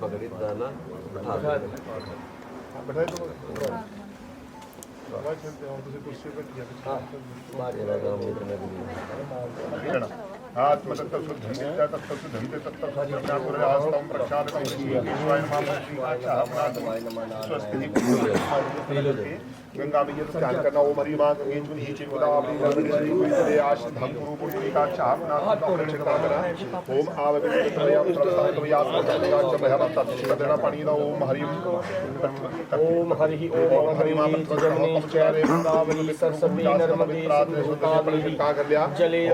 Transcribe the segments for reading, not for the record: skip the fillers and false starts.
पकड़ी दाना गंगा में ध्यान करना ओम हरि मां गंगे चुन ही चिंता अपनी आश धम गुरु पुण्य का चाहना ओम आवे तत्वयाम तत्वयाम तत्वयाम पानी दा ओम हरि ओम हरि ओम हरि मां जमनी चैरे वृंदावनी सरस्वती नर्मदे कावेरी का कर लिया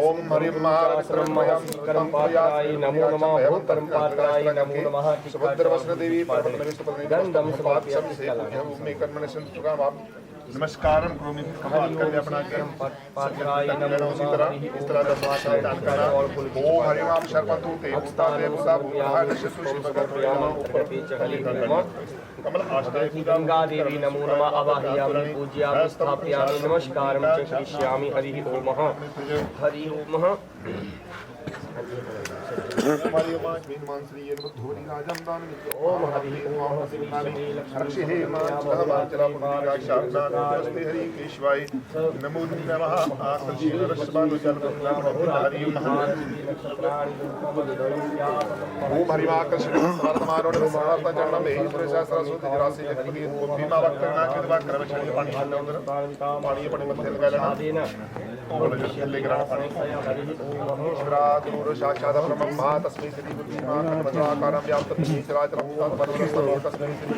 ओम हरि मां कर्म पात्राय नमो नमः ओम कर्म पात्राय नमो नमः समुद्र वस्त्र देवी परमेश्वर गंधम समाप्त से ओम में कर्मण संतुका नमस्कारम करोमि कमाल कर अपना पात्राय नमो उसी तरह इस तरह का भाषा दान करना ओम हरि नाम शर्पतु ते उस्तादे मुसा बुहाय नशसु शिवगतयाम ऊपर पीछे हरि कमल आश्रय गंगा देवी नमो नमः आवाहयामि पूज्यामि स्थापयामि नमस्कारम च करिष्यामि हरि ओम हरि ओम हरि ओम विमान श्री धोरी राजम दान ओम हरि ओम हरि रक्षे हे मां चला पुण्य शारदा नमस्ते हरि केशवाय नमो नमः आकर्षि रसबानु जल हरि ओम हरि आकर्षि समर्थमारोण समर्थ जन्म में ईश्वर सरस्वती राशि जगपति भीमा वक्तना के द्वारा क्रमशः पानी पानी पानी मध्य लगाना बोलो जल्दी ग्रहण पानी दूर साक्षात् ब्रह्मा तस्मै श्री बुद्धिमाकारं व्याप्तं चराचरं तत्परं तस्मै श्री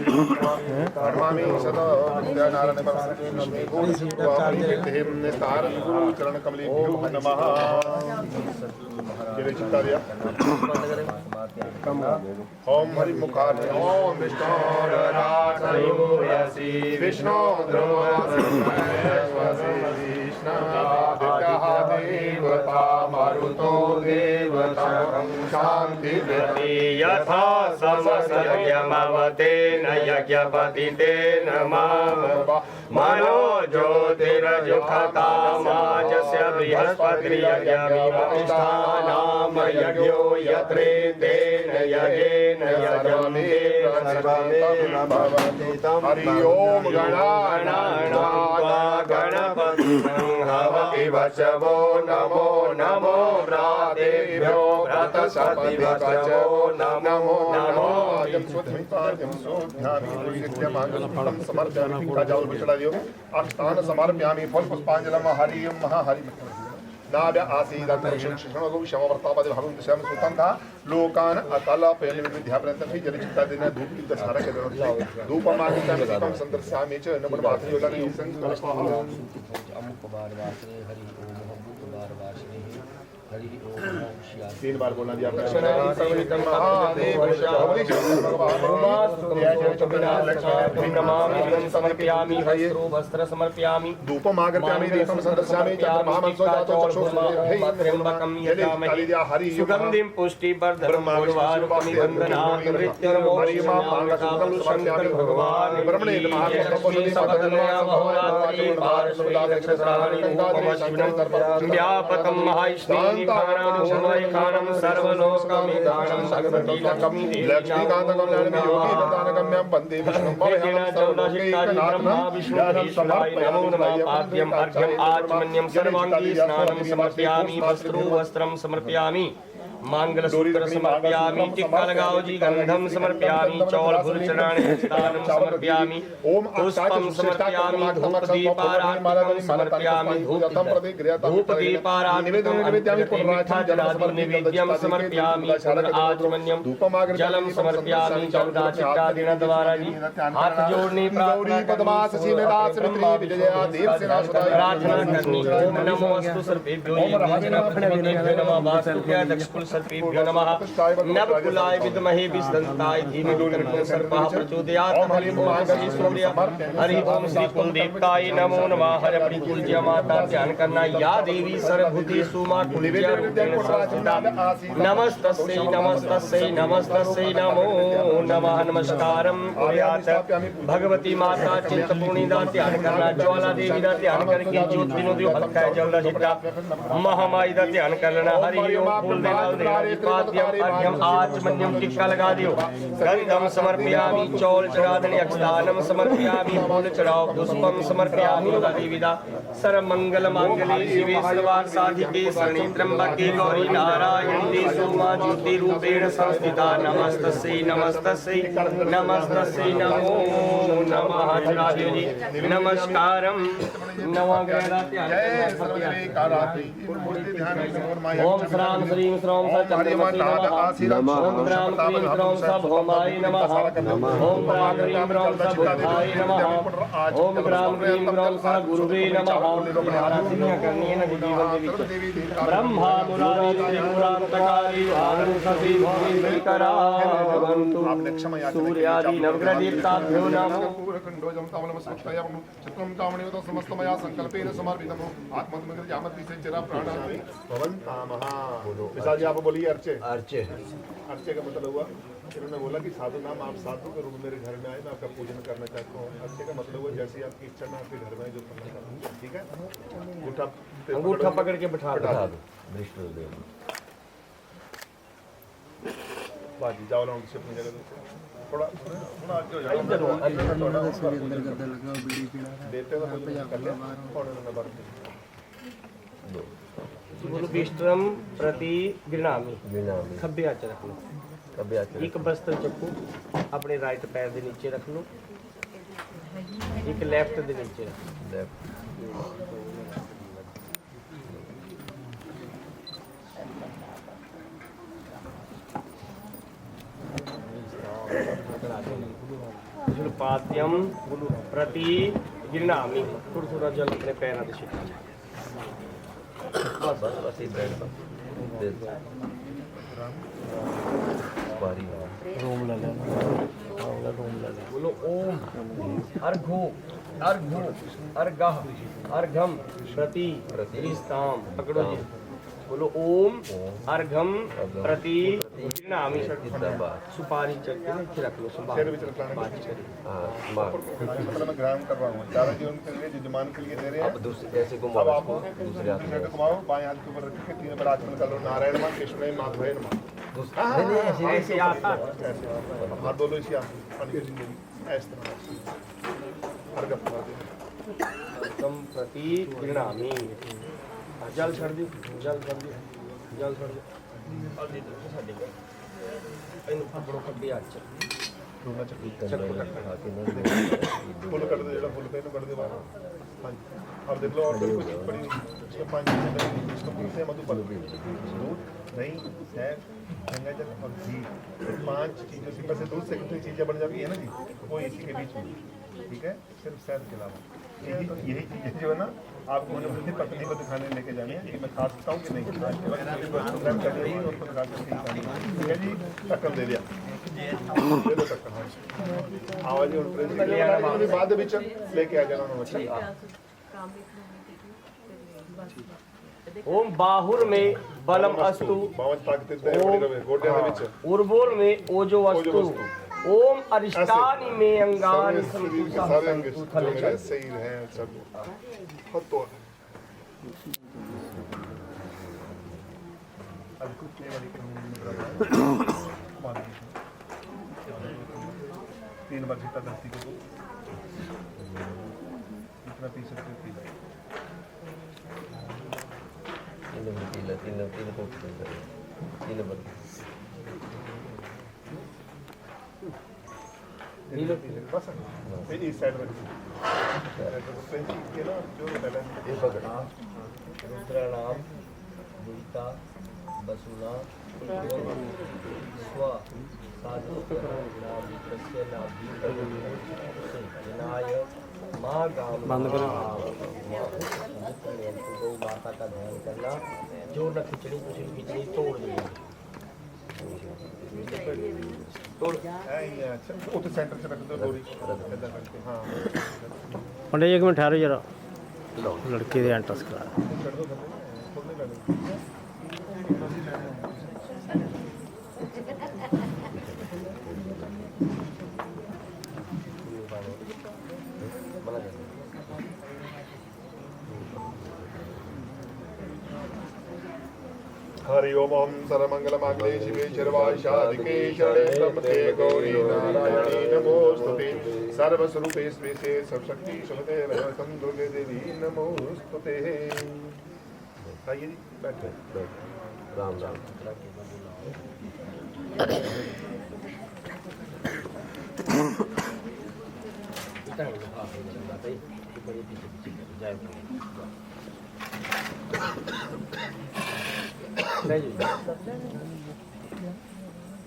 नमामि सदा नारायण परमस्य गोविंदं निस्तार गुरु चरण कमलेभ्यो नमः जय चित्तार्य ओम हरि मुखार्य ओम विष्णुराजयोयसि विष्णु देवता मारुतो देवता शांति यथा समसयमवतेन यज्ञपतितेन माम मनो ज्योतिरजुखतामाजस्य बृहस्पतिर्यज्ञमिवस्थानाम यज्ञो यत्रेतेन यज्ञेन यजमेव सर्वमेव भवति तं हरि ओम गणानां गणपतिं हवति वचवो नमो नमो व्रातेभ्यो व्रतसतिवचवो नमो नमो अष्टान समर्पयामि फल पुष्पांजलि हरि ओम हरि नाभ्य आसीदंतरिक्षं शिक्षणगो क्षमवर्तापदे भगवन्त श्याम सुतम था लोकान अकल पेन विद्या प्रयत्न थी जल चित्ता देना धूप की दशहरा के दौरान धूप मार्गिता में दीपम संदर्शामि च नमन भाति योला के संग अमुक बार वासने हरि ओम अमुक बार वासने हरि ओम श्याम 3 बार बोलना जी आप समर्पयामि वस्त्र समर्पयामि धूपम आगर्पयामि दीपम संदर्शयामि चंद्रमहामंसो जातो त्र्यंबकं यजामहे सुगंधिं पुष्टिवर्धनं उर्वारुकं वन्दनात् मृत्युर्मोक्षं शंकर भगवान ब्रह्मणे नमः व्यापकं महाइष्णीखानं सर्वलोकमेधानं भगवतीलक्ष्मी लक्ष्मीकांतकं ज्ञानमे योगी दानगम्यं वन्दे विष्णुं नमो नमः पाद्यम् अर्घ्यम् आचमन्यं सर्वाङ्गी स्नानं समर्पयामि वस्त्रं समर्पयामि मांगलसूत्र समर्पयामि टिक्का लगाओ जी गंधम समर्पयामि चौल फूल चढ़ाने स्नानं समर्पयामि पुष्पं समर्पयामि धूप दीपाराधनं समर्पयामि धूप दीपाराधनं नैवेद्यं समर्पयामि आचमन्यं जलम समर्पयामि चौदा चित्तादिन द्वारा जी हाथ जोड़ने प्रार्थना करनी ओम नमो अस्तु सर्वेभ्यो नमः वासुदेवाय दक्षकुल सर्पेभ्यो नमः नवकुलाय विद्महे विष्णुताय धीमहि तन्नो सर्पः प्रचोदयात् हरि ओम श्री सूर्य हरि ओम श्री कुलदेवताय नमो नमः हरि अपनी कुलज्या माता ध्यान करना या देवी सर्वभूतेषु मा कुलज्या रूपेण संस्थिता नमस्तस्यै नमस्तस्यै नमस्तस्यै नमो नमः नमस्कारम कुर्यात् भगवती माता चिंतपूर्णी दा ध्यान करना ज्वाला देवी दा ध्यान करके ज्योत विनोदी हल्का जल दा छिटा महामाई दा ध्यान करना हरि ओम फूल दे नाल पाद्यम आचमन्यम टिक्का लगा दियो गंधम समर्पयामि चौल चढ़ा देने अक्षदानम समर्पयामि फूल चढ़ाओ पुष्पम समर्पयामि देवीदा सर्वमंगल मांगल्ये शिवे सर्वार्थ साधिके शरण्ये त्र्यंबके गौरी नारायणी देशो मा ज्योति रूपेण संस्थिता नमस्तस्यै नमस्तस्यै नमस्तस्यै नमो नमः राधियो जी नमस्कारम नवग्रह ओम श्राम श्रीं श्रौं सचंद्रमसि नमः ओम राम क्रीं श्रौं सभौमाय नमः ओम राम क्रीं श्रौं सभुद्धाय नमः ओम राम क्रीं श्रौं सगुरुवे नमः आराधना करनी है ना जीवन देवी ब्रह्मा मुरारी त्रिपुरांतकारी भानुषि भूमि करावन्तु सूर्यादि नवग्रह देवताभ्यो नमो खंडोजम तावलम सुक्तयम चित्रम तामणिवत समस्तमया संकल्पेन समर्पितम आत्मत्मग्र जामति से चिरा प्राणामि भवन्तामः विशाल जी आप बोलिए अर्चे अर्चे अर्चे का मतलब हुआ इन्होंने बोला कि साधु नाम आप साधु के रूप मेरे घर में आए मैं आपका पूजन करना चाहता हूँ अर्चे का मतलब हुआ जैसी आपकी इच्छा मैं आपके घर में जो करना चाहता हूँ ठीक है अंगूठा पकड़ के बिठा दो विष्णु देव बाजी जाओ ना उनसे अपनी जगह थोड़ा थोड़ा आगे हो जाओ देते हो कर ले और नंबर बोलो विष्टरम प्रति गृणामी गिरनामी खब्बे हाथ रख लो कभी आते एक वस्त्र चक्कू अपने राइट पैर के नीचे रख लो एक लेफ्ट के नीचे रख लो पाद्यम प्रति गिरनामी थोड़ा थोड़ा जल अपने पैर से छिटा बस बस बस ही बैठ बारी रोम लगा बोलो ओम अर्घो अर्घो अर्घः अर्घम प्रति प्रतिष्ठाम पकड़ो जी बोलो ओम अर्घम प्रति गृणामी सुपारी चक्के नीचे रख लो शेर भी चलाने बात करें मतलब मैं ग्राम कर रहा हूँ चारा जीवन के लिए जजमान के लिए दे रहे हैं अब दूसरे ऐसे को अब आप दूसरे हाथ दूसरे को घुमाओ बाएं हाथ के ऊपर रख के तीन बार आचमन कर लो नारायण मां कृष्ण माधवाय नमः ऐसे आता हाथ बोलो इसी ऐसे अर्घ अर्घम प्रति गृणामी जल छड़ दी जल छड़ दी जल छड़ दी इन पकड़ो कभी आज ਦੋਨਾਂ ਚੱਕ ਚੱਕ फुल कर दो जो फुल पे कर दो बाहर हाँ जी अब देख लो और कोई चीज़ पड़ी इसका 5 इसका पूछते हैं मधुपर दूध दही शहद गंगा जल और घी 5 चीज़ों से बस 2 से कितनी चीज़ें बन जाती है ना जी वो इसी के बीच में ठीक है सिर्फ शहद के अलावा यही चीज़ें जो है ना आपको अपनी पत्नी को दिखाने लेके जाने हैं कि मैं खा सकता हूँ कि नहीं आज के वक्त प्रोग्राम कर रही है उनको दिखा सकती ठीक है जी ढक्कन दे दिया आवाज बाद लेके आ जाना बच्चा ओम बाहुर में बलम अस्तु उर्वोर में ओजो वस्तु ओम अरिष्टानि में अंगानि सारे अंग जो मेरे सही हैं सब तो तीन बार छिट्टा धरती को इतना पी सकते हो बस इस साइड में ना जो रुद्राणाम दुर्गा बसुना स्व साधु बंद करो गौ माता का ध्यान करना जो न खिचड़ी कुछ खिचड़ी तोड़ दी सेंटर से रख दो डोरी हाँ पंडित जी एक मिनट ठहरो जरा लड़के दे एंट्रेंस करा हरि ओम ओम सर्वमंगल मांगल्ये शिवे सर्वाशाधिके शरण्ये गौरी नारायणी नमोस्तुते सर्वस्वरूपे स्वेसे सर्वशक्ति सुमते वयसं दुर्गे देवी नमोस्तुते आइए जी बैठे राम राम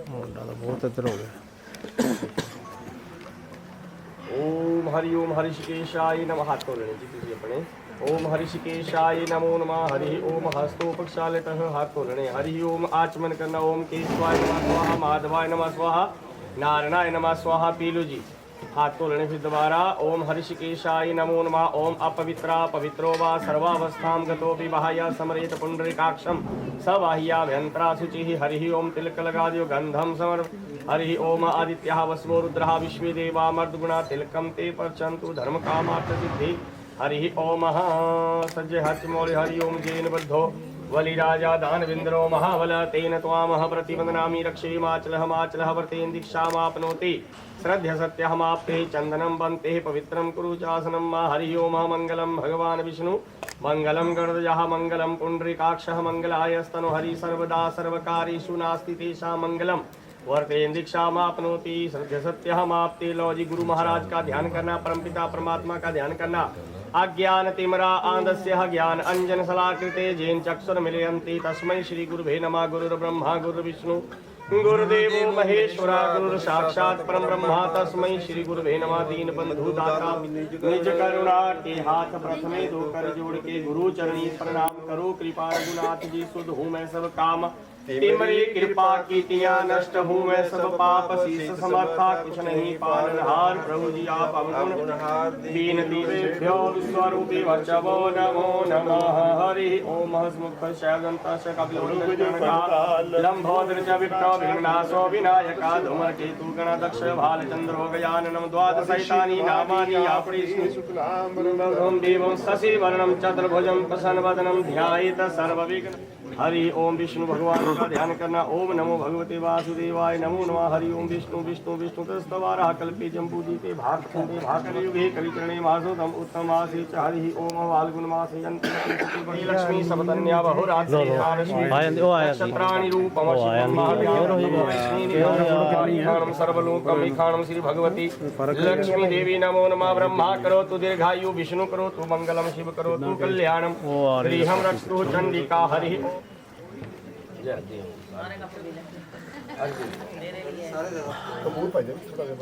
मुंडा तो बहुत इधर हो गया ओम हरि ओम हरिषिकेशाय नमः हाथ को लेने जी किसी अपने ओम हरिषिकेशाय नमो नमः हरि ओम हस्तोपक्षालितः हाथ को लेने हरि ओम आचमन करना ओम केशवाय नमः स्वाहा माधवाय नमः स्वाहा नारायणाय नमः स्वाहा पीलू जी हाथ को लेने फिर दोबारा ओम हरिषिकेशाय नमो नमः ओम अपवित्रा पवित्रो वा सर्वावस्थां गतोऽपि बाह्या समरेत पुंडरीकाक्षं सबाह्याभ्यन्तरा शुचिः हरिः ओम तिलक लगा दियो गंधम समर हरि ओम आदित्यः वसवो रुद्रः विश्वे देवा मर्दगुणा तिलकं ते पर्चन्तु धर्म कामार्थ सिद्धि हरि ओम सज्ज हर्षमौलि हरि ओम जैन बद्धो वलिराजा दानविन्द्रो महाबल तेन त्वामः प्रतिवदनामि रक्षेमाचलः माचलः व्रतेन दीक्षामाप्नोति श्रद्ध सत्यहमाप्ते चन्दनं बन्ते पवित्रं कुरु चासनं मा हरि ओम मङ्गलं भगवान् विष्णु मङ्गलं गणराजः मङ्गलं पुण्डरीकाक्षः मङ्गलायस्तनु हरि सर्वदा सर्वकार्येषु नास्ति तेषां मङ्गलं वर्तेन दीक्षामाप्नोति श्रद्ध सत्यहमाप्ते लो जी गुरु महाराज का ध्यान करना परमपिता परमात्मा का ध्यान करना अज्ञान तिमरा आंधस्य ज्ञान अंजन शलाकृते जैन चक्षुर्मिलियन्ति तस्मै श्री गुरुभे नमः गुरुर्ब्रह्मा गुरुर्विष्णु गुरुदेवो महेश्वरा गुरु साक्षात् परम ब्रह्मा तस्मै श्री गुरुभे नमः दीन बंधु दाता निज करुणा के हाथ प्रथमे दो कर जोड़ के गुरु चरणी प्रणाम करो कृपा रघुनाथ जी सुध हूँ मैं सब काम तिमरी कृपा कीतियां नष्ट हूँ मैं सब पाप शीस समर्था कुछ नहीं पालनहार प्रभु जी आप अवगुण दीन दीवेभ्यो स्वरूपी वचवो नमो नमः हरि ओम हसमुख शैवदंतस्य कपिलोलंबोदर च विष्णु विघ्नासो विनायका धूमर केतु गण दक्ष भालचंद्रो गजाननम द्वादशैतानि नामानि आपणिष्णु शुक्लां देवं शशि वर्णं चतुर्भुजं प्रसन्नवदनं ध्यायेत सर्वविघ्न हरि ओम विष्णु भगवान का ध्यान करना। ओम नमो भगवते वासुदेवाय नमो नमः। हरि ओम विष्णु विष्णु विष्णु तस्तवारा कल्पे जम्बूदीपे भागखंडे भाकरयुगे कलिचरणे मासोदम उत्तम मासे च हरि ओम वाल्गुन मासे यंत्र लक्ष्मी सबतन्या बहुरात्रि नक्षत्राणि रूपम शिवं महादेवं सर्वलोकं विखाणं श्री भगवती लक्ष्मी देवी नमो नमः। ब्रह्मा करोतु दीर्घायु विष्णु करोतु मंगलम शिव करोतु कल्याणम श्रीहं रक्षतु चंडिका हरि कपूर पाहिजे छोटा जरा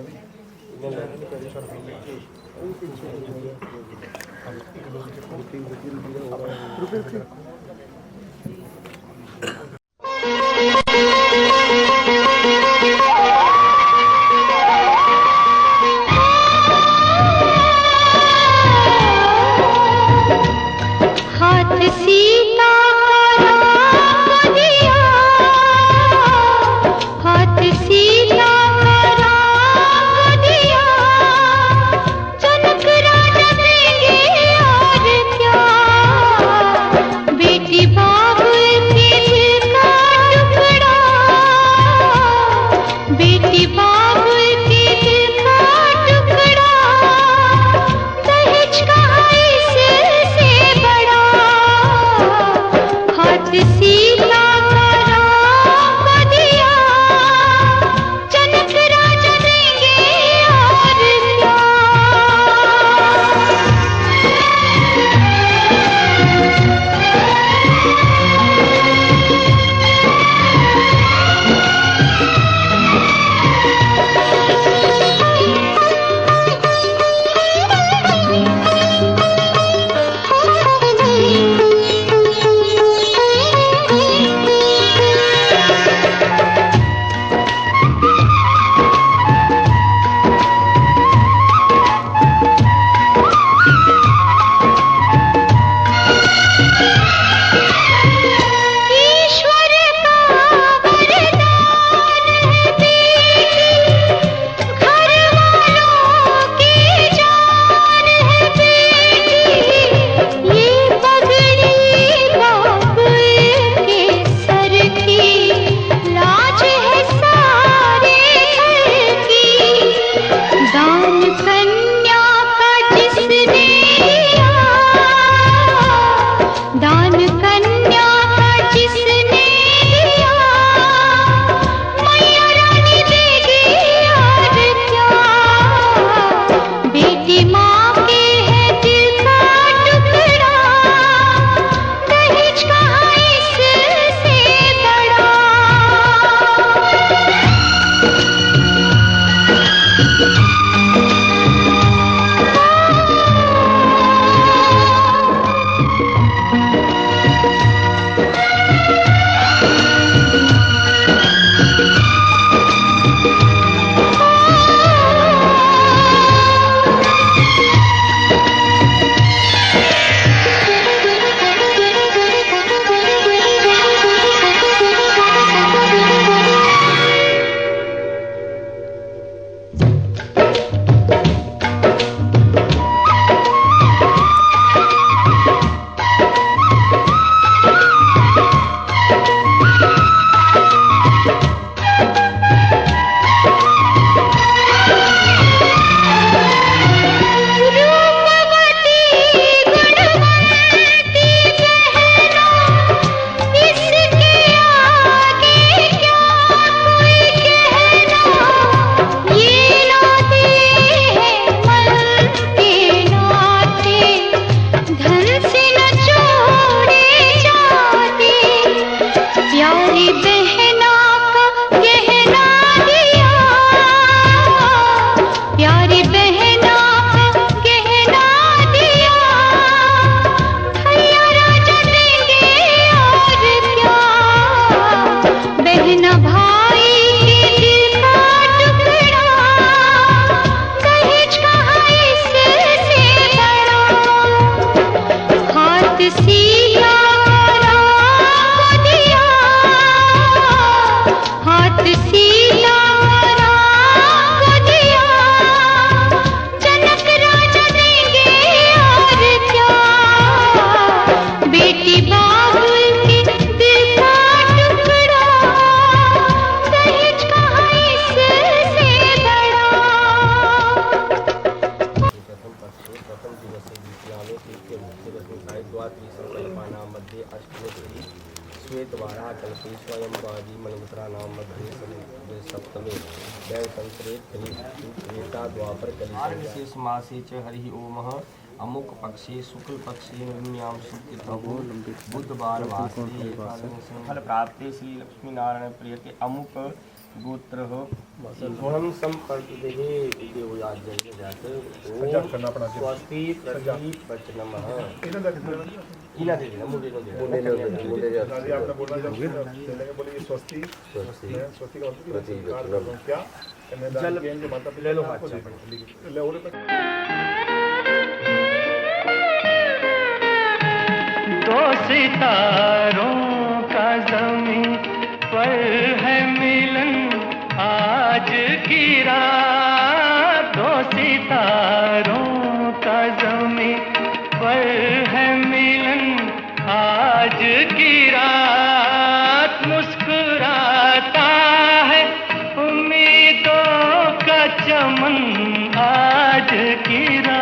द्वारा कल्पे स्वयं बाजी मनमुद्रा नाम मध्य सप्तमे दैव संसरे त्रेता द्वापर कली शेष मासे च हरि ओम अमुक पक्षे शुक्ल पक्षे नवम्याम शुक्ल बुधवार वासरे फल प्राप्ति श्री लक्ष्मी नारायण प्रिय के अमुक गोत्र गुणम संपर्क देहे करना पड़ा स्वस्ति प्रदीप वचनमः इन्हें देखते हैं इना दे देना मुंडे दे राजी आपने बोला जब चलेंगे बोलिए स्वस्ति स्वस्ति का मतलब क्या जल के माता ले लो हाथ ले और दो सितारों का ज़मीं पर है मिलन आज की रात, दो सितारों का ज़मीं पर है मिलन आज की रात, मुस्कुराता है उम्मीदों का चमन आज की रात।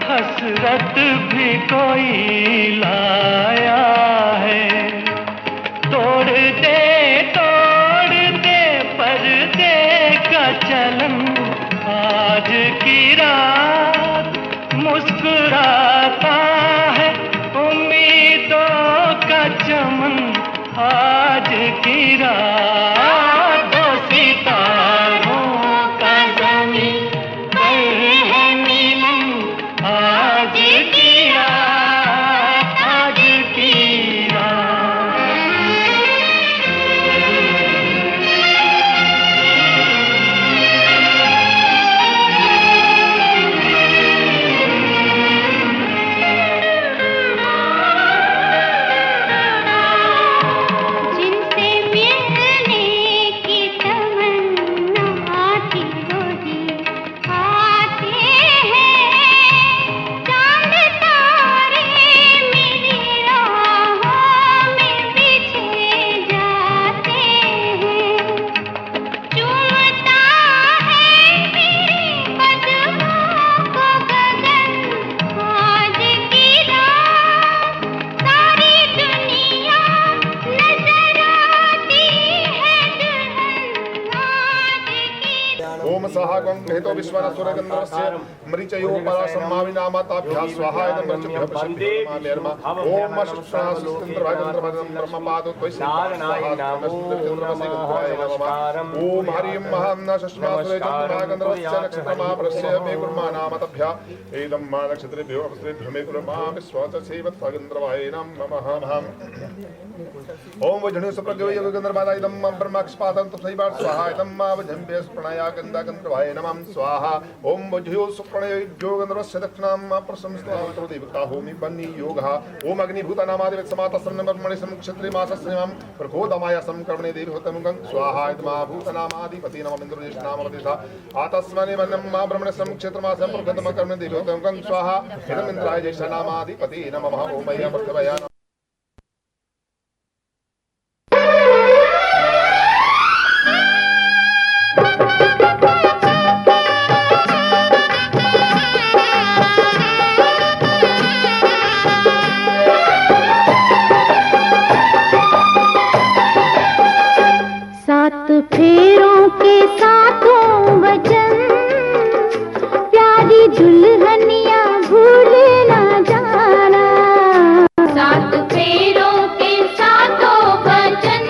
हसरत भी कोई लाया है, तोड़ दे पर्दे का चलन आज की रात, मुस्कुराता है उम्मीदों का चमन आज की रात, दो सितारों का ज़मीं पर है मिलन आज की रात, आज की रात। जिनसे मिलने की तमन्ना थी वही आते हैं, चांद तारे मेरी राहों में बिछे जाते हैं, चूमता है मेरे कदमों को गगन आज की रात, सारी दुनिया नजर आती है दुल्हन आज की रात। ओम सहागं हेतो विश्वनासुरगन्धर्वस्य मरीचयो परासम्माविनामाताभ्यः स्वाहा इदं मृत्युभ्यः पश्यन्ति ओम अश्वनासुरगन्धर्वगन्धर्वं ब्रह्मपादो ओम हरिं महान्नशस्मासुरगन्धर्वस्य नक्षत्रमापरस्य मे गुरुमानामताभ्यः एदं मा नक्षत्रेभ्यो अपस्त्रेभ्यो मे गुरुमा विश्वतसेवत्सगन्धर्वाय नमः। ओम वज्रणे सुप्रजो योगगन्धर्वाय इदं ब्रह्मक्षपातं तथैव स्वाहा इदं मा वज्रम्भ्य प्रणया गन्धर्वाय नमः स्वाहा। ओम वज्रो सुप्रणय योगगन्धर्वस्य दक्षिणां प्रशंसतो देवता होमि बन्नी योगः। ओम अग्निभूतानामादिवत् समातस्सन्न ब्रह्मणि संक्षत्रे मासस्यमां प्रकोदमाय संकर्मणे देवी होतमुगं स्वाहा इदमा भूतानामादिपति नमः इन्द्रज्येष्ठनामवतिसा आतस्मने वन्नं मा ब्रह्मणि संक्षत्रमासं प्रकोदमकर्मणे देवी होतमुगं स्वाहा इदं इन्द्राय ज्येष्ठनामादिपति नमः। ओम मह्यं प्रथमया सात फेरों के सातों वचन, प्यारी दुल्हनिया भूल ना जाना। सात फेरों के सातों वचन,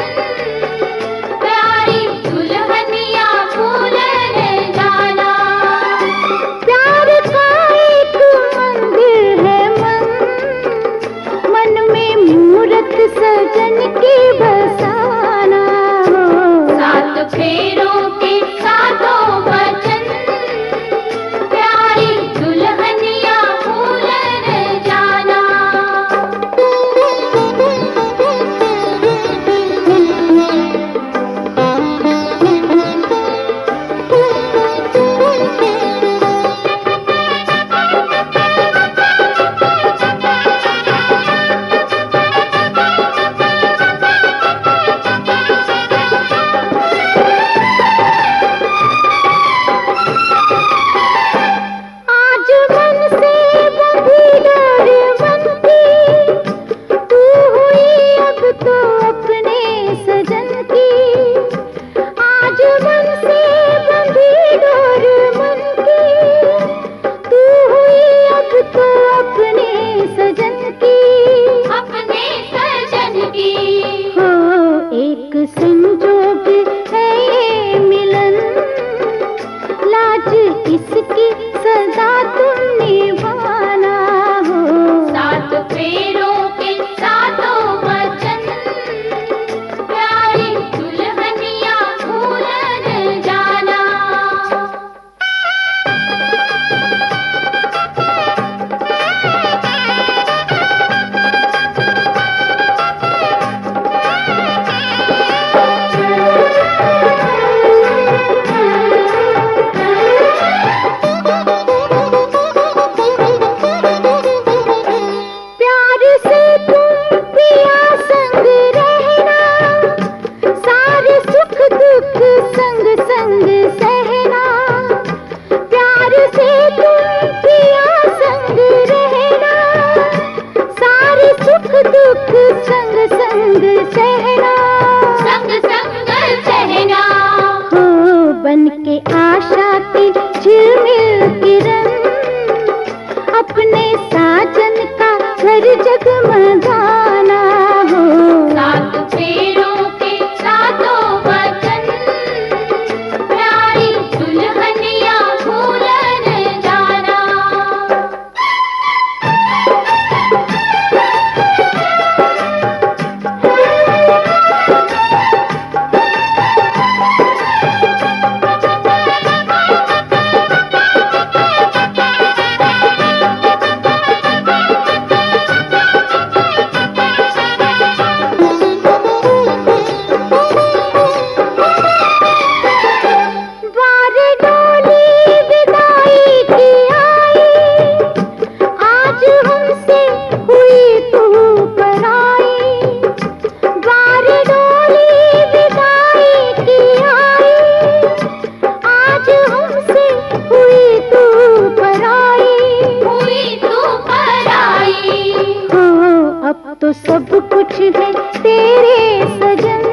तो सब कुछ है तेरे सजन,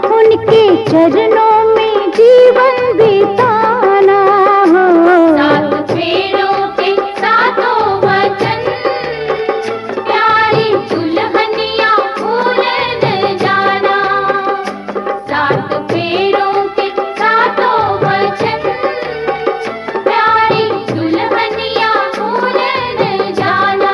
उनके चरणों में जीवन बिताना हो। सात फेरों के सातों वचन, प्यारी दुल्हनिया भूल न जाना। सात फेरों के सातों वचन, प्यारी दुल्हनिया भूल न जाना।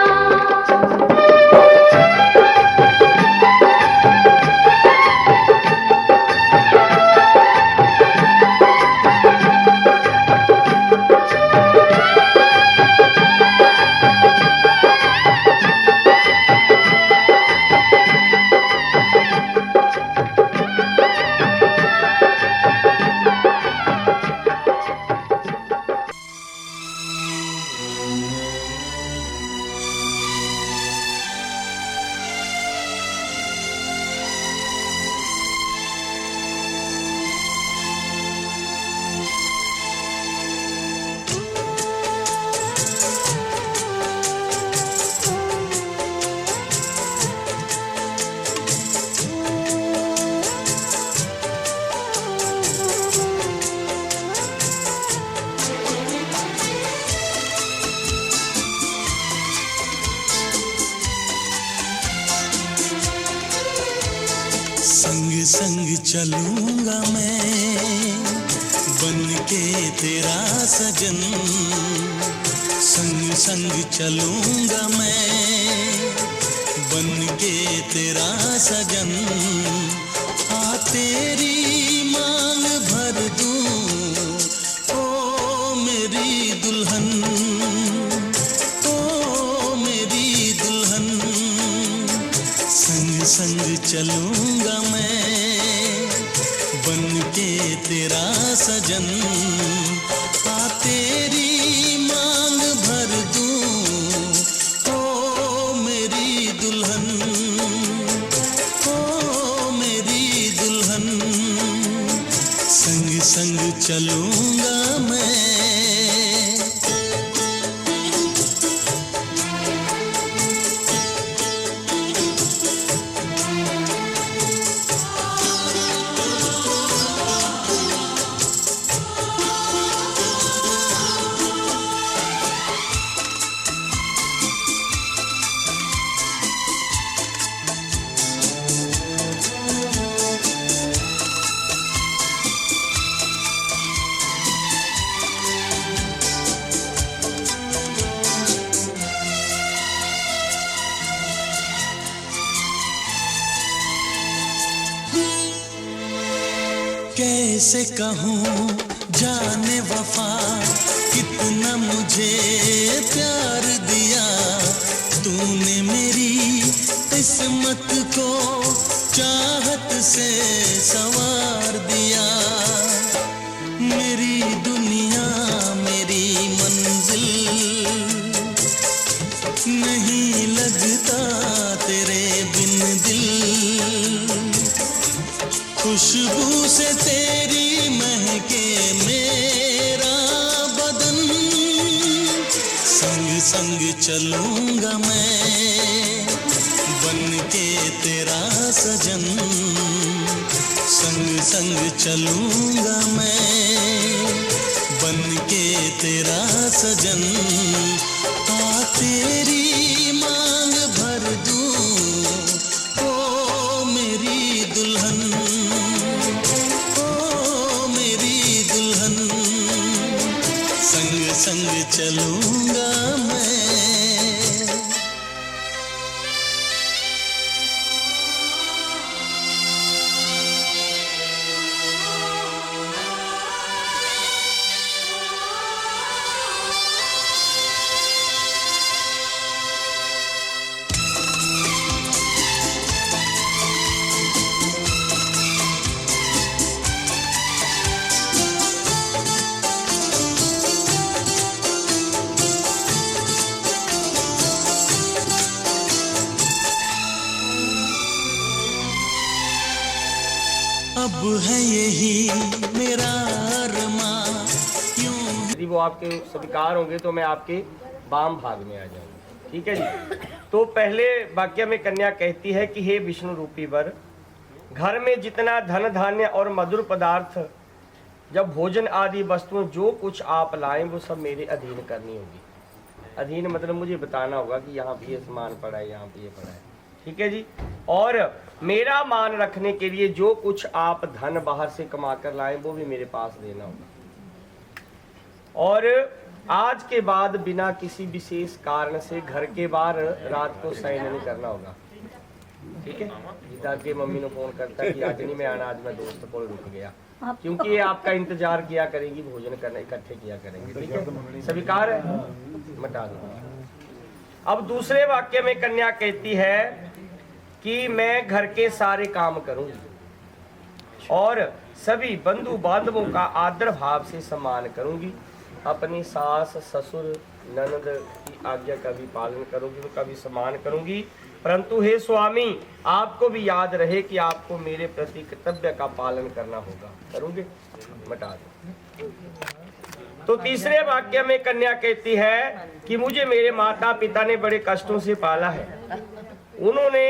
संग संग चलूंगा मैं बन के तेरा सजन, संग संग चलूंगा मैं बन के तेरा सजन। आ तेरी मांग भर दूं ओ मेरी दुल्हन, ओ मेरी दुल्हन। संग संग चलूंगा मैं बन के तेरा सजन। आ तेरी मांग भर दूं ओ मेरी दुल्हन, ओ मेरी दुल्हन। संग संग चलूंगा मैं। कैसे कहूँ जाने वफा कितना मुझे प्यार दिया तूने, मेरी किस्मत को चाहत से संवार दिया। मेरी दुनिया मेरी मंजिल नहीं लगता तेरे बिन दिल। खुशबू से तेरी महके मेरा बदन, संग संग चलूंगा मैं बन के तेरा सजन। संग संग चलूंगा मैं बन के तेरा सजन। आ तेरी मांग भर दूं ओ मेरी दुल्हन, ओ मेरी दुल्हन। संग संग चलूंगा मैं। अब है यही मेरा अरमां यूं। यदि वो आपके स्वीकार होंगे तो मैं आपके वाम भाग में आ जाऊंगा। ठीक है जी। तो पहले वाक्य में कन्या कहती है कि हे विष्णु रूपी वर, घर में जितना धन धान्य और मधुर पदार्थ, जब भोजन आदि वस्तुएं जो कुछ आप लाएं वो सब मेरे अधीन करनी होगी। अधीन मतलब मुझे बताना होगा कि यहाँ पे ये सामान पड़ा है, यहाँ पे ये पड़ा है, ठीक है जी। और मेरा मान रखने के लिए जो कुछ आप धन बाहर से कमा कर लाएं वो भी मेरे पास देना होगा। और आज के बाद बिना किसी विशेष कारण से घर के बाहर रात को शयन नहीं करना होगा, ठीक है। गीता के मम्मी ने फोन करता है कि आज नहीं मैं आना, आज मैं दोस्त को रुक गया, क्योंकि ये आपका इंतजार किया करेंगी, भोजन करना इकट्ठे किया करेंगे, ठीक है। स्वीकार है, मटा दो। अब दूसरे वाक्य में कन्या कहती है कि मैं घर के सारे काम करूंगी और सभी बंधु बांधवों का आदर भाव से सम्मान करूंगी। अपनी सास ससुर ननद की आज्ञा का भी पालन करूंगी, उनका भी सम्मान करूंगी। परंतु हे स्वामी, आपको भी याद रहे कि आपको मेरे प्रति कर्तव्य का पालन करना होगा। करूंगे, मटा दो। तो तीसरे वाक्य में कन्या कहती है कि मुझे मेरे माता पिता ने बड़े कष्टों से पाला है। उन्होंने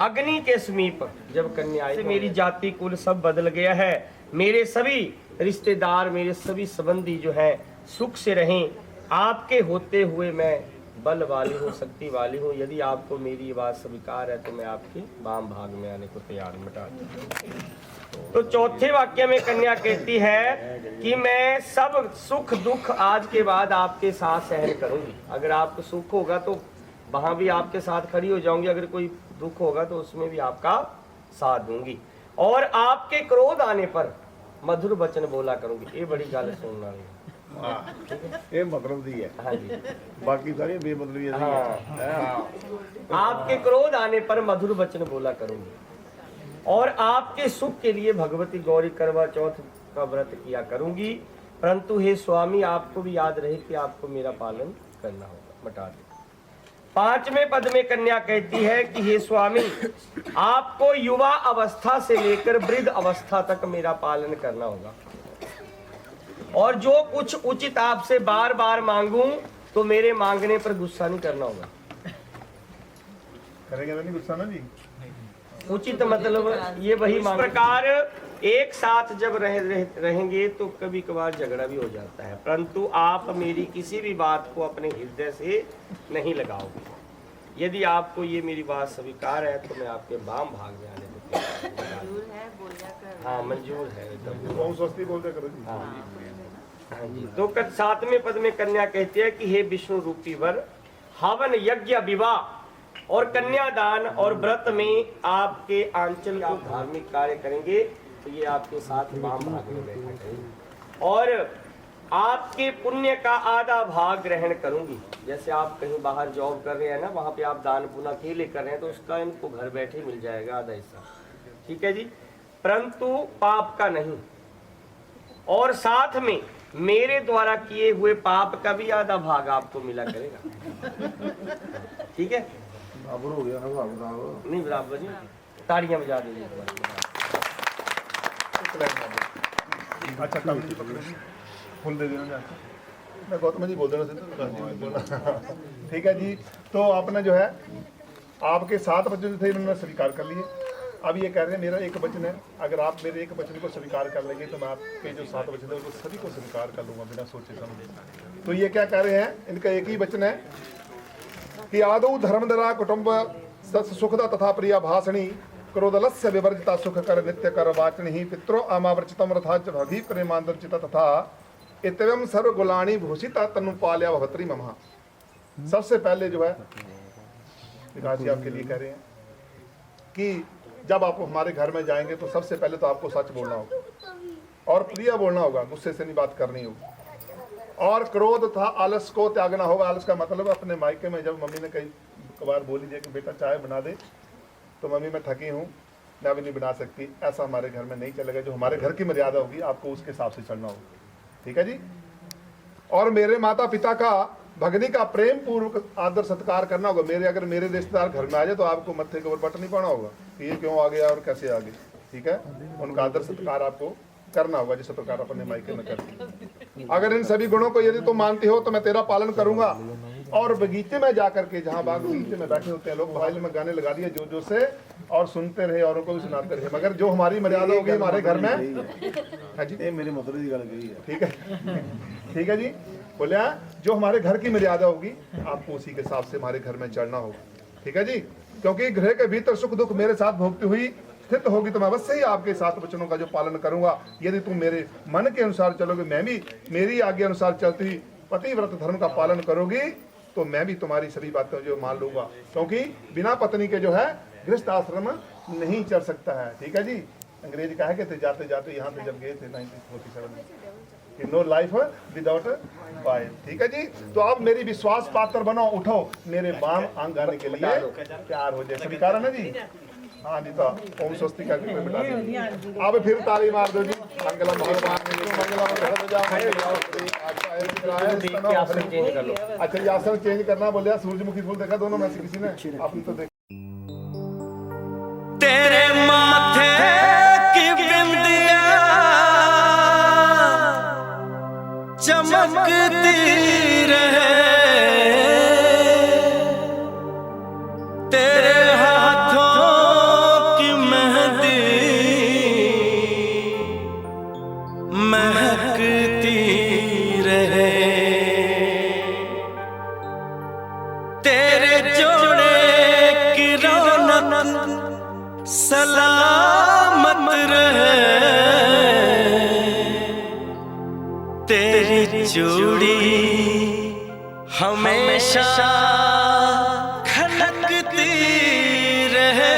अग्नि के समीप जब कन्या आई, मेरी जाति कुल सब बदल गया है। मेरे सभी रिश्तेदार, मेरे सभी संबंधी जो है सुख से रहें। आपके होते हुए मैं बल वाली हूँ, शक्ति वाली हूँ। यदि आपको मेरी बात स्वीकार है तो मैं आपके वाम भाग में आने को तैयार हूं। मटा दूं। तो चौथे वाक्य में कन्या कहती है कि मैं सब सुख दुख आज के बाद आपके साथ सहन करूंगी। अगर आपको सुख होगा तो वहां भी आपके साथ खड़ी हो जाऊंगी, अगर कोई दुख होगा तो उसमें भी आपका साथ दूंगी। और आपके क्रोध आने पर मधुर वचन बोला करूंगी। ये बड़ी गल सुनना है, ये मतलब दी है। हाँ जी, बाकी सारी बेमतलबी है। आपके क्रोध आने पर मधुर वचन बोला करूंगी और आपके सुख के लिए भगवती गौरी करवा चौथ का व्रत किया करूंगी। परंतु हे स्वामी, आपको भी याद रहे कि आपको मेरा पालन करना होगा। मटा दे। पांचवें पद में कन्या कहती है कि हे स्वामी, आपको युवा अवस्था से लेकर वृद्ध अवस्था तक मेरा पालन करना होगा और जो कुछ उचित आपसे बार बार मांगूं तो मेरे मांगने पर गुस्सा नहीं करना होगा। करेंगे नहीं गुस्सा ना जी। उचित मतलब ये वही इस प्रकार एक साथ जब रहेंगे तो कभी कभार झगड़ा भी हो जाता है, परंतु आप मेरी किसी भी बात को अपने हृदय से नहीं लगाओगे। यदि आपको ये मेरी बात स्वीकार है तो मैं आपके वाम भाग में आने को हाँ मंजूर है एकदम। स्वस्ति बोलते करो जी। हाँ जी। तो सातवें पद में कन्या कहती है कि हे विष्णु रूपी वर, हवन यज्ञ विवाह और कन्यादान और व्रत में आपके आंचल को धार्मिक कार्य करेंगे तो ये आपके साथ वाम भाग में बैठेंगे और आपके पुण्य का आधा भाग ग्रहण करूंगी। जैसे आप कहीं बाहर जॉब कर रहे हैं ना, वहां पे आप दान पुण्य अकेले कर रहे हैं तो उसका इनको घर बैठे मिल जाएगा आधा हिस्सा, ठीक है जी। परंतु पाप का नहीं, और साथ में मेरे द्वारा किए हुए पाप का भी आधा भाग आपको मिला करेगा, ठीक है। बराबर हो गया ना, बराबर नहीं बराबर जी, ताड़ियां बजा दीजिए। अच्छा कम जी पकड़ो, फुल दे देना। मैं गौतम जी बोल देना से ठीक है जी। तो आपने जो है आपके 7 वचन थे, इन्होंने स्वीकार कर लिए। अब ये कह रहे हैं मेरा एक वचन है, अगर आप मेरे एक वचन को स्वीकार कर लेंगे तो मैं आपके जो 7 वचन है उनको सभी को स्वीकार कर लूंगा बिना सोचे समझे। तो ये क्या कह रहे हैं, इनका एक ही वचन है कि आदौ धर्मधरा कुटुंब सुखदा तथा प्रिया भाषणी क्रोधलस्य विवर्जिता सुख कर नित्य कर वाचनी पित्रो अमावर्चितम रथा भगी प्रेमांतर्चिता तथा इतवम सर्वगुलाणी भूषिता तनुपाल्या भवत्री ममा। सबसे पहले जो है विकास जी आपके लिए कह रहे हैं कि जब आप हमारे घर में जाएंगे तो सबसे पहले तो आपको सच बोलना होगा और प्रिय बोलना होगा, गुस्से से नहीं बात करनी होगी। और क्रोध था आलस को त्यागना होगा। आलस का मतलब अपने मायके में जब मम्मी ने कई बार बोली जाए कि बेटा चाय बना दे तो मम्मी मैं थकी हूँ, मैं अभी नहीं बना सकती, ऐसा हमारे घर में नहीं चलेगा। जो हमारे घर की मर्यादा होगी आपको उसके हिसाब से चलना होगा, ठीक है जी। और मेरे माता पिता का भगनी का प्रेम पूर्वक आदर सत्कार करना होगा। अगर मेरे रिश्तेदार घर में आ जाए तो आपको मत्थे के ऊपर बट नहीं पाना होगा कि ये क्यों आ गया और कैसे आ गया, ठीक है। उनका आदर सत्कार आपको करना होगा जिस प्रकार अपने मायके में करते। अगर इन सभी गुणों को यदि तुम मानती हो तो मैं तेरा पालन करूंगा और बगीचे में जाकर के, जहाँ बाग बगीचे में बैठे होते हैं लोग, मोबाइल में गाने लगा दिए जो से और सुनते रहे, औरों को भी सुनाते रहे। मगर जो हमारी मर्यादा होगी हमारे घर में, है जी, मेरे मतलब की गल कही है, ठीक है, ठीक है जी, बोले जो हमारे घर की मर्यादा होगी आपको उसी के हिसाब से हमारे घर में चलना होगा, ठीक है जी। क्योंकि घर के भीतर सुख दुख मेरे साथ भोगती हुई स्थित होगी तो मैं अवश्य ही आपके 7 वचनों का जो पालन करूंगा। यदि तुम मेरे मन के अनुसार चलोगे, मैं भी मेरी आज्ञा अनुसार चलती हुई पतिव्रत धर्म का पालन करोगी, तो मैं भी तुम्हारी सभी बातों जो मान लूंगा। क्योंकि बिना पत्नी के जो है गृहस्थ आश्रम नहीं चल सकता है, ठीक है जी। अंग्रेज कहा के थे जाते जाते यहाँ से जब गए थे 1947 में, कि नो लाइफ विदाउट वाइफ, ठीक है जी। तो अब मेरी विश्वास पात्र बनो, उठो, मेरे बाम आंग आने के लिए तैयार हो जाए। सभी कारण है जी, हाँ जी। तो ओम स्वस्ति का बिटा दीजिए। अब फिर ताली मार दो जी। मंगलम भगवान चेंज कर लो। अच्छा ये आसन चेंज करना बोले, सूरजमुखी फूल देखा दोनों में से किसी ने? आपने तो देखा। तेरे माथे की बिंदिया चमकती रहे, तेरे हाथों की मेहंदी महकती रहे, तेरे जोड़े की रौनक सलामत रहे, तेरी चूड़ी हमेशा खनकती रहे।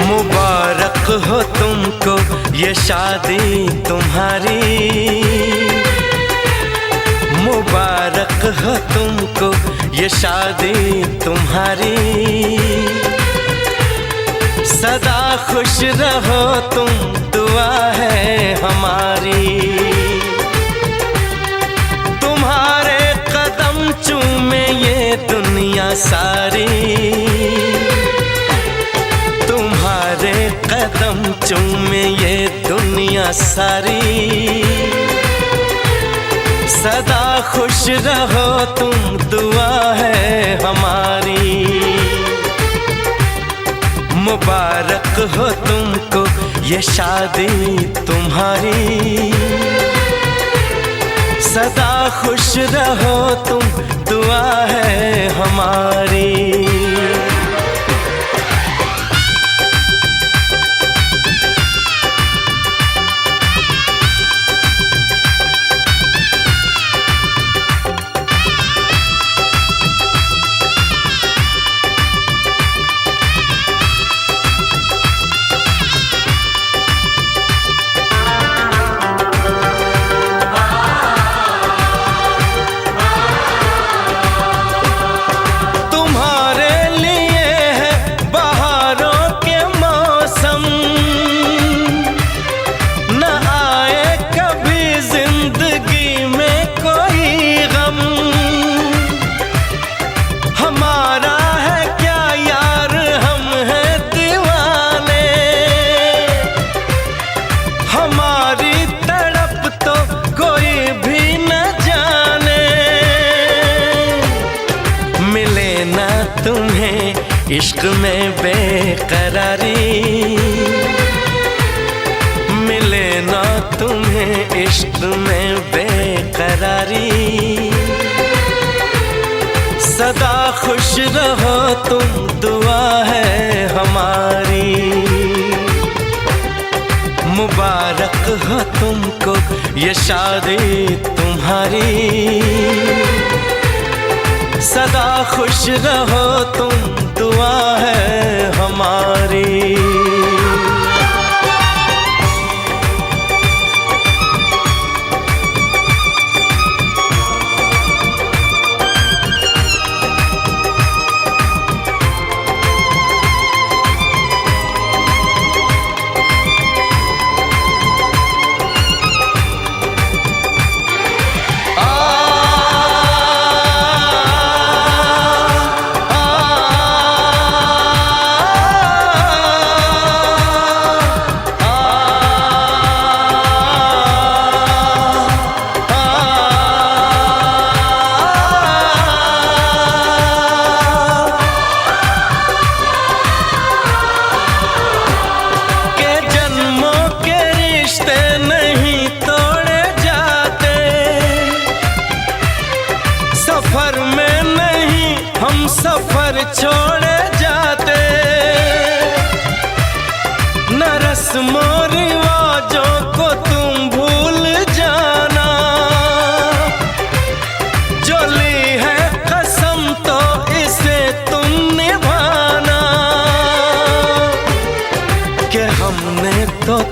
मुबारक हो तुमको ये शादी तुम्हारी, मुबारक हो तुमको ये शादी तुम्हारी, सदा खुश रहो तुम, दुआ है हमारी। तुम्हारे कदम चूमे ये दुनिया सारी, तुम्हारे कदम चूमे ये दुनिया सारी, सदा खुश रहो तुम, दुआ है हमारी। मुबारक हो तुमको ये शादी तुम्हारी, सदा खुश रहो तुम, दुआ है हमारी। इश्क में बेकरारी मिले ना तुम्हें, इश्क में बेकरारी, सदा खुश रहो तुम, दुआ है हमारी। मुबारक हो तुमको ये शादी तुम्हारी, सदा खुश रहो तुम, दुआ है हमारी।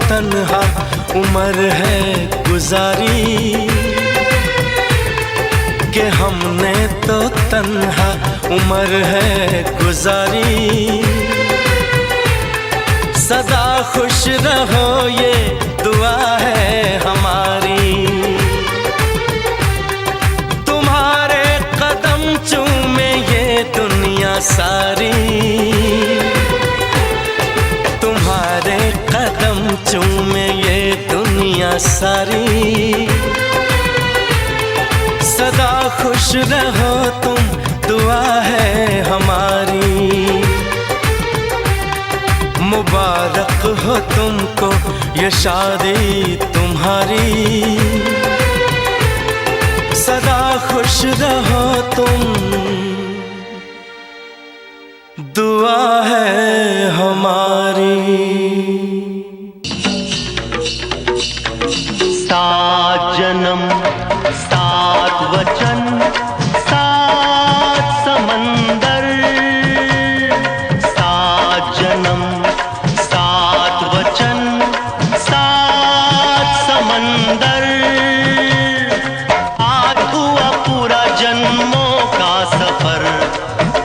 तन्हा उम्र है गुजारी कि हमने तो तन्हा उम्र है गुजारी। सदा खुश रहो ये दुआ है हमारी, तुम्हारे कदम चूमे ये दुनिया सारी, तुम्हारे कदम चूमे ये दुनिया सारी। सदा खुश रहो तुम दुआ है हमारी, मुबारक हो तुमको ये शादी तुम्हारी। सदा खुश रहो तुम दुआ है हमारी। 7 जन्म 7 वचन 7 समंदर, 7 जन्म 7 वचन 7 समंदर। आज हुआ पूरा जन्मों का सफर,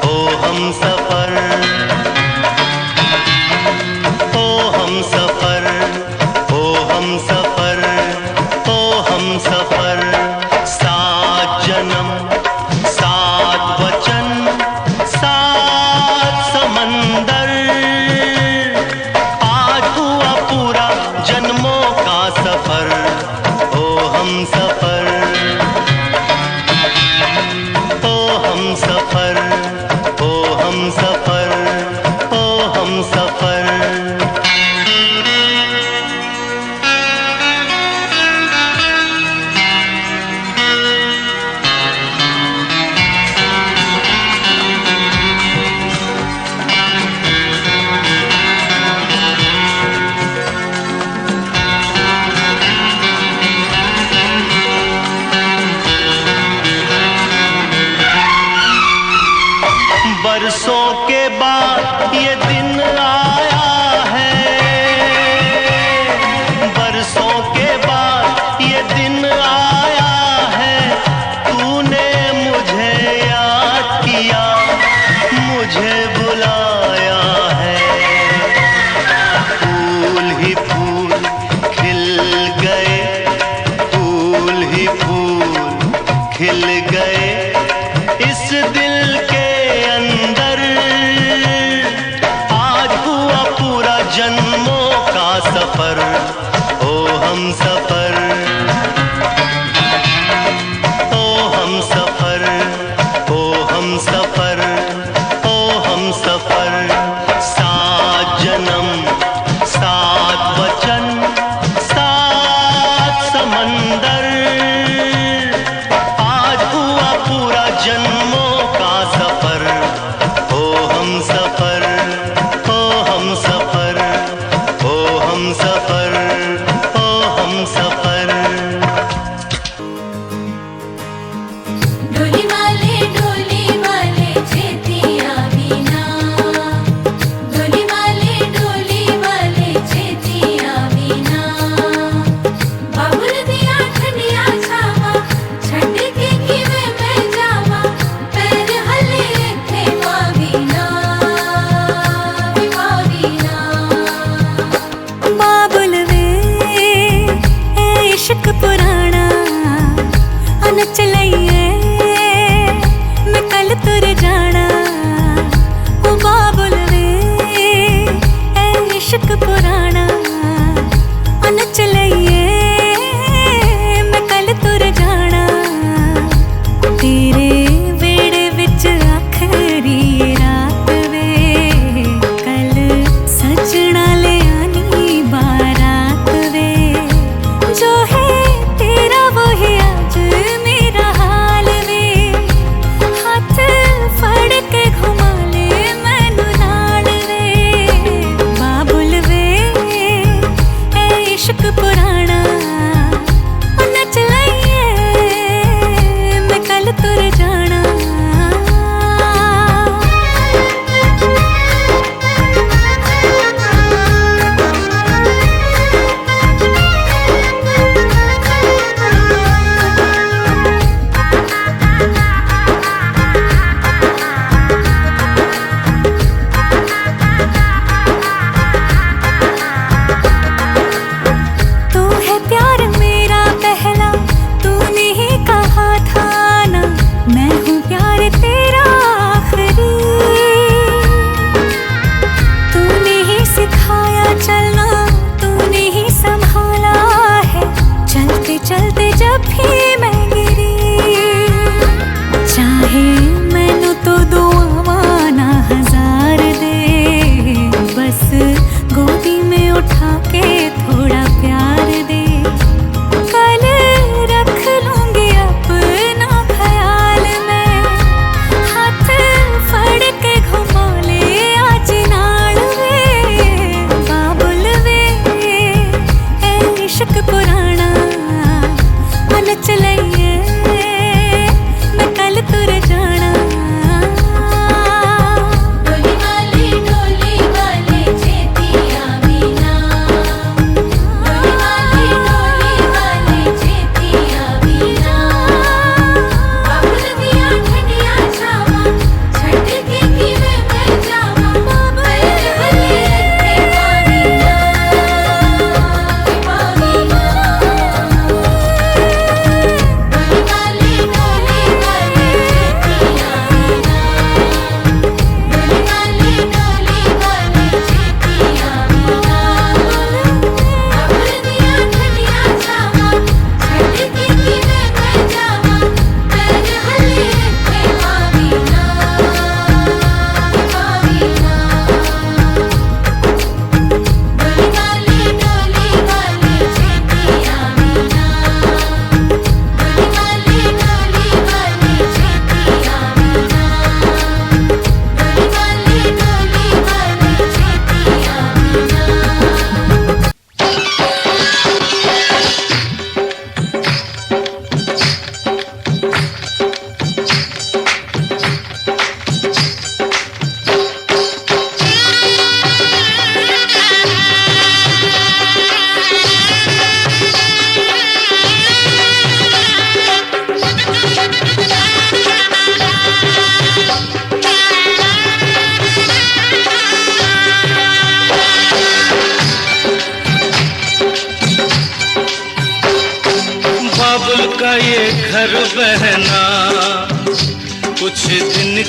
ओ हम सफर, ओ हम सफर, ओ हम सफर, ओ हम सफर। 7 जन्म 7 वचन 7 समंदर। आज हुआ पूरा जन्मों का सफर, ओ हम सफर, ओ हम सफर, ओ हम सफर, ओ हम सफर। बरसों के बाद ये दिन आया है, बरसों के बाद ये दिन आया है। तूने मुझे याद किया, मुझे बुलाया है। फूल ही फूल खिल गए, फूल ही फूल खिल गए इस दिल के अंदर। आज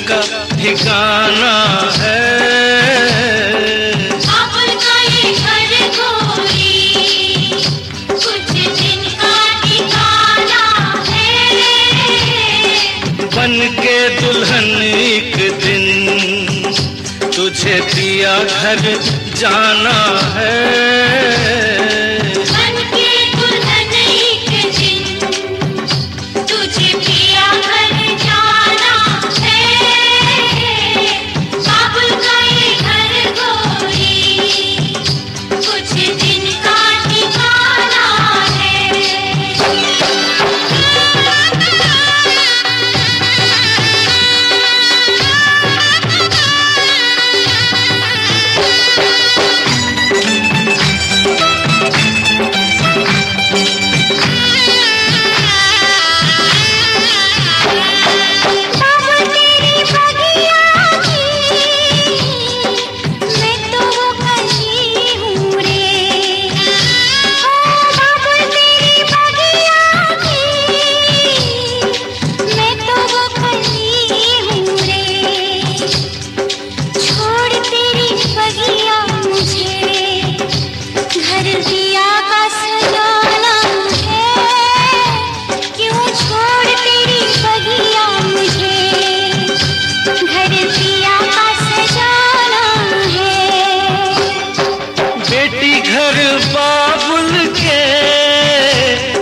का ठिकाना है। बाबुल का ये घर गोरी कुछ दिन का ठिकाना है। बन के दुल्हन एक दिन तुझे पिया घर जाना है। बन के दुल्हन एक दिन तुझे पिया घर जाना है। बाबुल का ये घर गोरी कुछ दिन का ठिकाना है।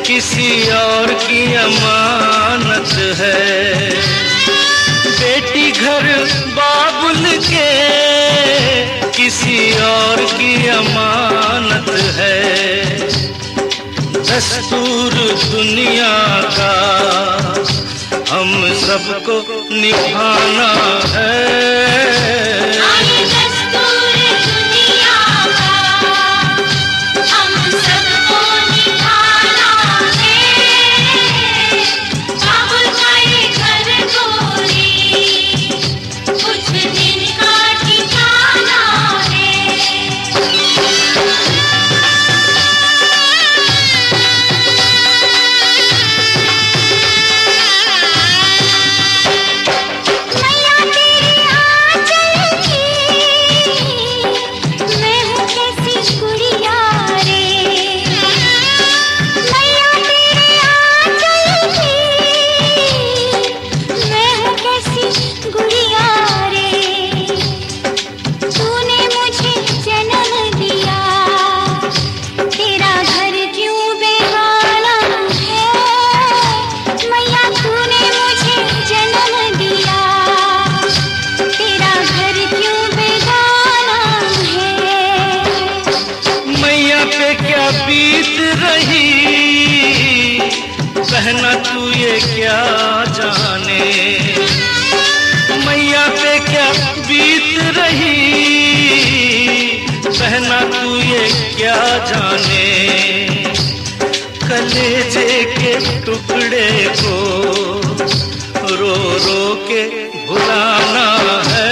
किसी और की अमानत है। बेटी घर बाबुल के किसी और की अमानत है। दस्तूर दुनिया का हम सबको निभाना है। बहना तू ये क्या जाने, मैया पे क्या बीत रही। बहना तू ये क्या जाने, कलेजे के टुकड़े को रो रो के भुलाना है।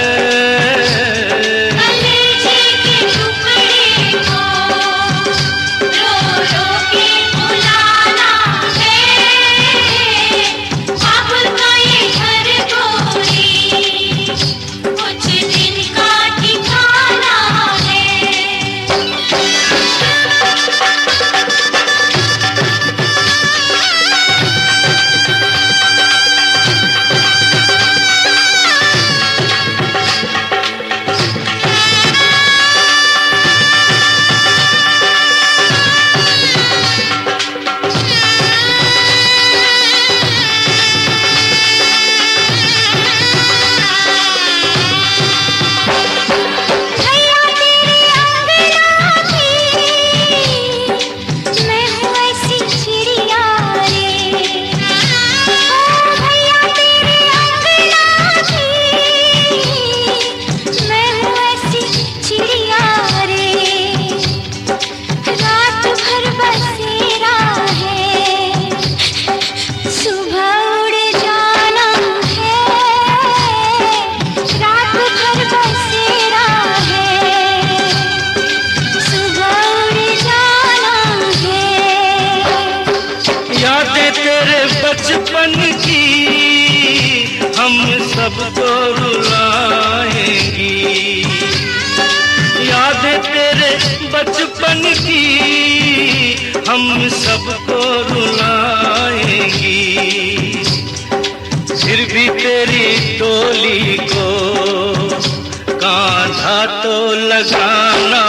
तेरे बचपन की हम सबको रुलाएंगी, फिर भी तेरी डोली को कांधा तो लगाना